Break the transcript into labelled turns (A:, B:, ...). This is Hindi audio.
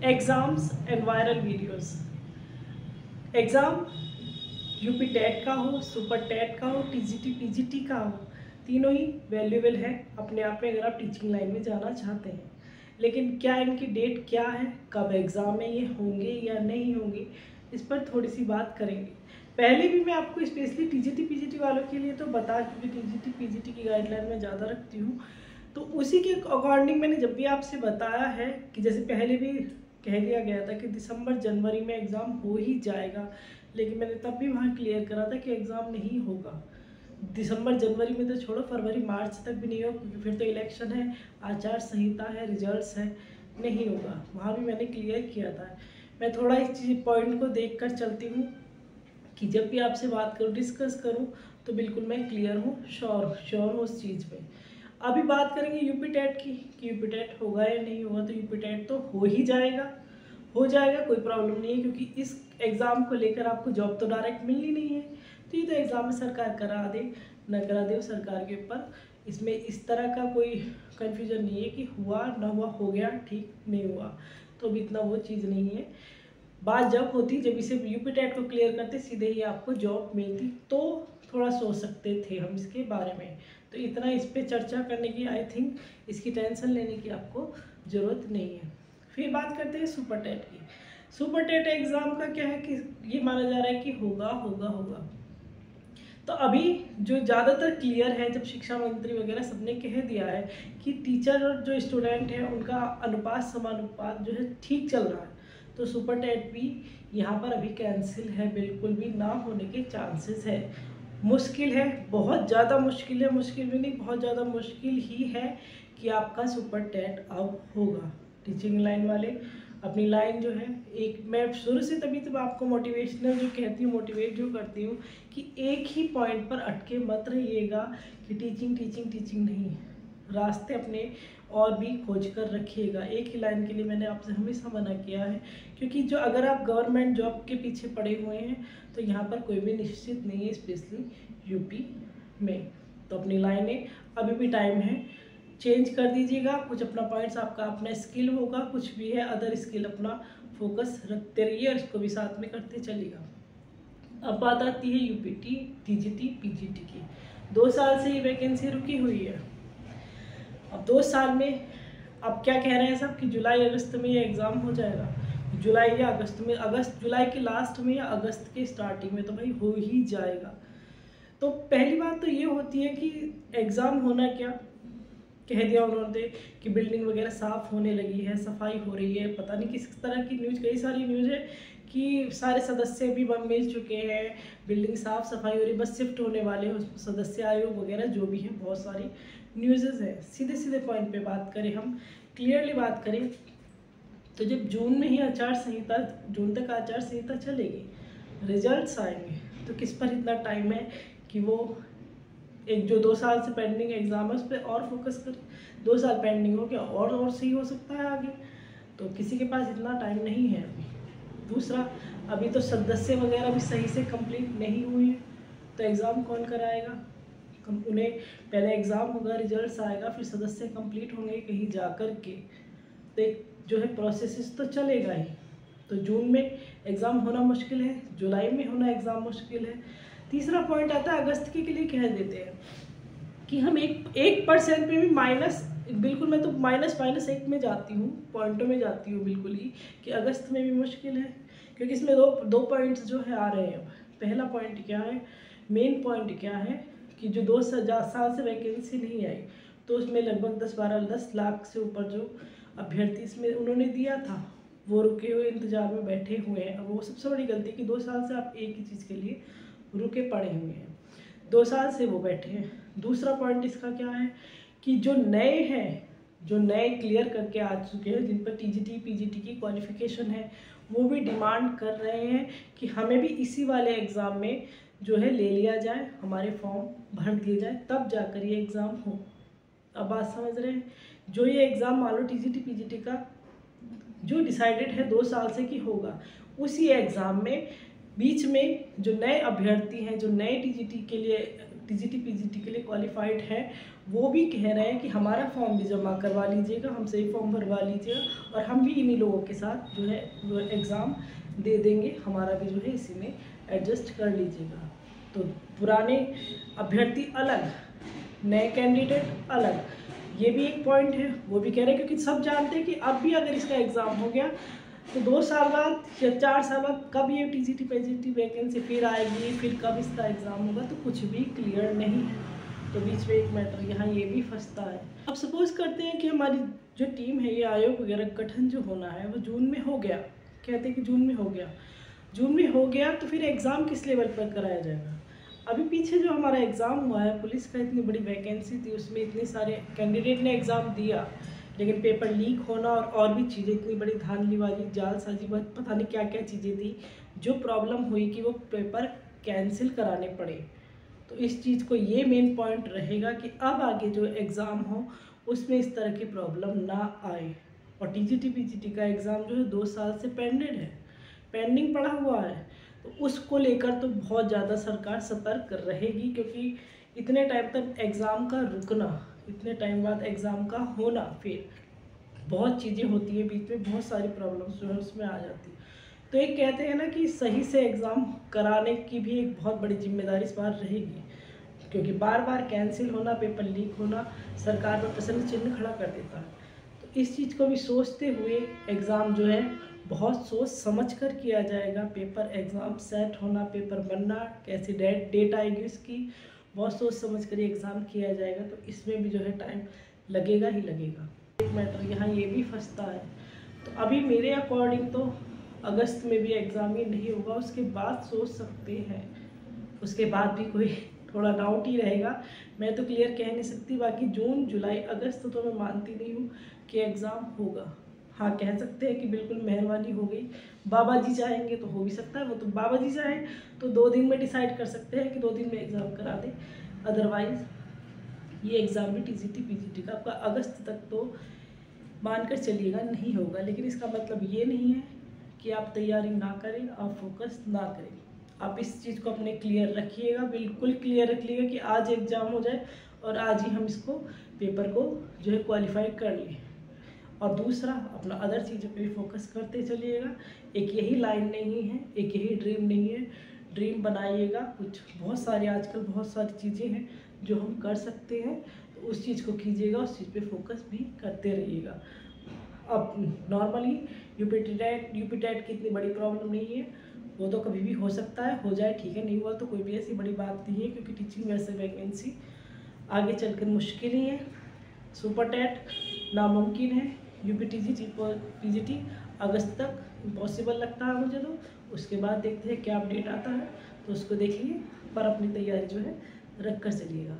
A: Exams and viral videos. Exam UP TET का हो, सुपर टेट का हो, टीजीटी पीजीटी का हो, तीनों ही वैल्यूएबल है अपने आप में अगर आप टीचिंग लाइन में जाना चाहते हैं। लेकिन क्या इनकी डेट क्या है, कब एग्ज़ाम में ये होंगे या नहीं होंगे, इस पर थोड़ी सी बात करेंगे। पहले भी मैं आपको स्पेशली टीजीटी पीजीटी वालों के लिए तो बता, क्योंकि टीजीटी पीजीटी की गाइडलाइन में ज़्यादा रखती हूँ, तो उसी के अकॉर्डिंग मैंने जब भी आपसे बताया है कि जैसे पहले भी कह दिया गया था कि दिसंबर जनवरी में एग्ज़ाम हो ही जाएगा, लेकिन मैंने तब भी वहाँ क्लियर करा था कि एग्ज़ाम नहीं होगा। दिसंबर जनवरी में तो छोड़ो, फरवरी मार्च तक भी नहीं होगा, क्योंकि फिर तो इलेक्शन है, आचार संहिता है, रिजल्ट्स है, नहीं होगा। वहाँ भी मैंने क्लियर किया था। मैं थोड़ा इस चीज़ पॉइंट को देख कर चलती हूँ कि जब भी आपसे बात करूँ, डिस्कस करूँ, तो बिल्कुल मैं क्लियर हूँ, श्योर हूँ उस चीज़ पे। अभी बात करेंगे यूपी टेट की कि यूपी टेट होगा या नहीं होगा। तो यूपी टेट तो हो ही जाएगा, हो जाएगा, कोई प्रॉब्लम नहीं है, क्योंकि इस एग्ज़ाम को लेकर आपको जॉब तो डायरेक्ट मिलनी नहीं है। तो ये तो एग्ज़ाम में सरकार करा दे न करा दे, सरकार के ऊपर, इसमें इस तरह का कोई कन्फ्यूजन नहीं है कि हुआ ना हुआ, हो गया ठीक, नहीं हुआ तो अभी इतना वो चीज़ नहीं है। बात जब होती, जब इसे यूपी टेट को क्लियर करते सीधे ही आपको जॉब मिलती, तो थोड़ा सोच सकते थे हम इसके बारे में। तो इतना इस पर चर्चा करने की, आई थिंक इसकी टेंशन लेने की आपको ज़रूरत नहीं है। फिर बात करते हैं सुपर टेट की। सुपर टेट एग्ज़ाम का क्या है कि ये माना जा रहा है कि होगा होगा होगा। तो अभी जो ज़्यादातर क्लियर है, जब शिक्षा मंत्री वगैरह सबने कह दिया है कि टीचर और जो स्टूडेंट है उनका अनुपात समानुपात जो है ठीक चल रहा है, तो सुपर टेट भी यहाँ पर अभी कैंसिल है, बिल्कुल भी ना होने के चांसेस है। मुश्किल है, बहुत ज़्यादा मुश्किल है, मुश्किल भी नहीं, बहुत ज़्यादा मुश्किल ही है कि आपका सुपर टेट अब होगा। टीचिंग लाइन वाले अपनी लाइन जो है, एक मैं शुरू से तभी तो आपको मोटिवेशनल जो कहती हूँ, मोटिवेट जो करती हूँ कि एक ही पॉइंट पर अटके मत रहिएगा कि टीचिंग टीचिंग टीचिंग नहीं, रास्ते अपने और भी खोज कर रखिएगा। एक ही लाइन के लिए मैंने आपसे हमेशा मना किया है, क्योंकि जो अगर आप गवर्नमेंट जॉब के पीछे पड़े हुए हैं तो यहाँ पर कोई भी निश्चित नहीं है, स्पेशली यूपी में। तो अपनी लाइनें अभी भी टाइम है, चेंज कर दीजिएगा कुछ अपना पॉइंट्स, आपका अपना स्किल होगा, कुछ भी है अदर स्किल अपना फोकस रखते रहिए और इसको भी साथ में करते चलिएगा। अब बात आती है यूपीटी टीजीटी पीजीटी की। 2 साल से ये वैकेंसी रुकी हुई है। अब 2 साल में अब क्या कह रहे हैं सब कि जुलाई अगस्त में ये एग्ज़ाम हो जाएगा। जुलाई या अगस्त में, अगस्त जुलाई के लास्ट में या अगस्त के स्टार्टिंग में तो भाई हो ही जाएगा। तो पहली बात तो ये होती है कि एग्ज़ाम होना क्या, कह दिया उन्होंने कि बिल्डिंग वगैरह साफ़ होने लगी है, सफाई हो रही है, पता नहीं किस तरह की न्यूज़, कई सारी न्यूज़ है कि सारे सदस्य भी मिल चुके हैं, बिल्डिंग साफ़ सफाई हो रही, बस शिफ्ट होने वाले हैं सदस्य आयोग वगैरह जो भी है, बहुत सारी न्यूज़ है। सीधे सीधे पॉइंट पे बात करें, हम क्लियरली बात करें तो जब जून में ही आचार संहिता, जून तक आचार संहिता चलेगी, रिजल्ट्स आएंगे, तो किस पर इतना टाइम है कि वो एक जो 2 साल से पेंडिंग एग्ज़ाम है उस पर और फोकस करें। 2 साल पेंडिंग हो गया, और सही हो सकता है आगे, तो किसी के पास इतना टाइम नहीं है अभी। दूसरा, अभी तो सदस्य वगैरह भी सही से कंप्लीट नहीं हुए हैं, तो एग्ज़ाम कौन कराएगा? उन्हें पहले एग्ज़ाम होगा, रिजल्ट्स आएगा, फिर सदस्य कंप्लीट होंगे कहीं जा कर के, तो एक जो है प्रोसेस तो चलेगा ही। तो जून में एग्ज़ाम होना मुश्किल है, जुलाई में होना एग्ज़ाम मुश्किल है। तीसरा पॉइंट आता है अगस्त के लिए कह देते हैं कि हम 1% पे भी माइनस, बिल्कुल मैं तो -1 में जाती हूँ, पॉइंटों में जाती हूँ बिल्कुल ही, कि अगस्त में भी मुश्किल है, क्योंकि इसमें दो पॉइंट्स जो है आ रहे हैं। पहला पॉइंट क्या है, मेन पॉइंट क्या है कि जो 2 साल से वैकेंसी नहीं आई, तो उसमें लगभग 10 लाख से ऊपर जो अभ्यर्थी इसमें उन्होंने दिया था, वो रुके हुए इंतजार में बैठे हुए हैं। अब वो सबसे बड़ी गलती कि 2 साल से आप एक ही चीज़ के लिए रुके पड़े हुए हैं, 2 साल से वो बैठे हैं। दूसरा पॉइंट इसका क्या है कि जो नए हैं, जो नए क्लियर करके आ चुके हैं, जिन पर टीजीटी पीजीटी की क्वालिफिकेशन है, वो भी डिमांड कर रहे हैं कि हमें भी इसी वाले एग्ज़ाम में जो है ले लिया जाए, हमारे फॉर्म भर दिए जाए, तब जाकर ये एग्ज़ाम हो। अब बात समझ रहे हैं? जो ये एग्ज़ाम मान लो टीजीटी पीजीटी का जो डिसाइडेड है 2 साल से कि होगा, उसी एग्ज़ाम में बीच में जो नए अभ्यर्थी हैं, जो नए टीजीटी पीजीटी के लिए क्वालिफाइड हैं, वो भी कह रहे हैं कि हमारा फॉर्म भी जमा करवा लीजिएगा, हमसे ही फॉर्म भरवा लीजिएगा और हम भी इन्हीं लोगों के साथ जो है वो एग्ज़ाम दे देंगे, हमारा भी जो है इसी में एडजस्ट कर लीजिएगा। तो पुराने अभ्यर्थी अलग, नए कैंडिडेट अलग, ये भी एक पॉइंट है। वो भी कह रहे हैं क्योंकि सब जानते हैं कि अब भी अगर इसका एग्ज़ाम हो गया तो 2 साल बाद या 4 साल बाद कब ये टीजीटी पीजीटी वैकेंसी फिर आएगी, फिर कब इसका एग्ज़ाम होगा, तो कुछ भी क्लियर नहीं है। तो बीच में एक मैटर यहाँ ये भी फंसता है। अब सपोज करते हैं कि हमारी जो टीम है, ये आयोग वगैरह गठन जो होना है वो जून में हो गया, कहते हैं कि जून में हो गया, जून में हो गया तो फिर एग्ज़ाम किस लेवल पर कराया जाएगा। अभी पीछे जो हमारा एग्ज़ाम हुआ है पुलिस का, इतनी बड़ी वैकेंसी थी, उसमें इतने सारे कैंडिडेट ने एग्ज़ाम दिया, लेकिन पेपर लीक होना और भी चीज़ें, इतनी बड़ी धांधलीबाजी, जालसाजी, पता नहीं क्या क्या चीज़ें थी, जो प्रॉब्लम हुई कि वो पेपर कैंसिल कराने पड़े। तो इस चीज़ को ये मेन पॉइंट रहेगा कि अब आगे जो एग्ज़ाम हो उसमें इस तरह की प्रॉब्लम ना आए। और टीजीटी पीजीटी का एग्ज़ाम जो है 2 साल से पेंडिंग पड़ा हुआ है, तो उसको लेकर तो बहुत ज़्यादा सरकार सतर्क रहेगी, क्योंकि इतने टाइम तक एग्ज़ाम का रुकना, इतने टाइम बाद एग्ज़ाम का होना, फिर बहुत चीज़ें होती हैं बीच में, बहुत सारी प्रॉब्लम्स जो है उसमें आ जाती है। तो एक कहते हैं ना कि सही से एग्ज़ाम कराने की भी एक बहुत बड़ी जिम्मेदारी इस बार रहेगी, क्योंकि बार बार कैंसिल होना, पेपर लीक होना सरकार पर प्रश्न चिन्ह खड़ा कर देता है। तो इस चीज़ को भी सोचते हुए एग्ज़ाम जो है बहुत सोच समझ कर किया जाएगा। पेपर एग्ज़ाम सेट होना, पेपर बनना, कैसी डेट आएगी इसकी, बहुत सोच समझ कर एग्ज़ाम किया जाएगा। तो इसमें भी जो है टाइम लगेगा ही लगेगा। एक मैटर यहाँ ये भी फंसता है। तो अभी मेरे अकॉर्डिंग तो अगस्त में भी एग्ज़ाम ही नहीं होगा, उसके बाद सोच सकते हैं, उसके बाद भी कोई थोड़ा डाउट ही रहेगा। मैं तो क्लियर कह नहीं सकती, बाकी जून जुलाई अगस्त तो मैं मानती नहीं हूँ कि एग्ज़ाम होगा। हाँ, कह सकते हैं कि बिल्कुल मेहरबानी हो गई, बाबा जी चाहेंगे तो हो भी सकता है, वो तो बाबा जी चाहें तो 2 दिन में डिसाइड कर सकते हैं कि 2 दिन में एग्ज़ाम करा दें। अदरवाइज़ ये एग्ज़ाम भी टीजीटी पीजीटी का आपका अगस्त तक तो मानकर चलिएगा नहीं होगा। लेकिन इसका मतलब ये नहीं है कि आप तैयारी ना करें, आप फोकस ना करें। आप इस चीज़ को अपने क्लियर रखिएगा, बिल्कुल क्लियर रखिएगा कि आज एग्ज़ाम हो जाए और आज ही हम इसको पेपर को जो है क्वालिफाई कर लें। और दूसरा, अपना अदर चीज़ों पे भी फोकस करते चलिएगा। एक यही लाइन नहीं है, एक यही ड्रीम नहीं है, ड्रीम बनाइएगा। कुछ बहुत सारे आजकल बहुत सारी चीज़ें हैं जो हम कर सकते हैं, तो उस चीज़ को कीजिएगा, उस चीज़ पे फोकस भी करते रहिएगा। अब नॉर्मली यूपी टेट की इतनी बड़ी प्रॉब्लम नहीं है, वो तो कभी भी हो सकता है, हो जाए ठीक है, नहीं हुआ तो कोई भी ऐसी बड़ी बात नहीं है, क्योंकि टीचिंग वैसे वैकेंसी आगे चलकर मुश्किल ही है। सुपर टेट नामुमकिन है, यूपी टीजीटी पीजीटी अगस्त तक इम्पॉसिबल लगता है मुझे। तो उसके बाद देखते हैं क्या अपडेट आता है, तो उसको देखिए, पर अपनी तैयारी जो है रख कर चलिएगा।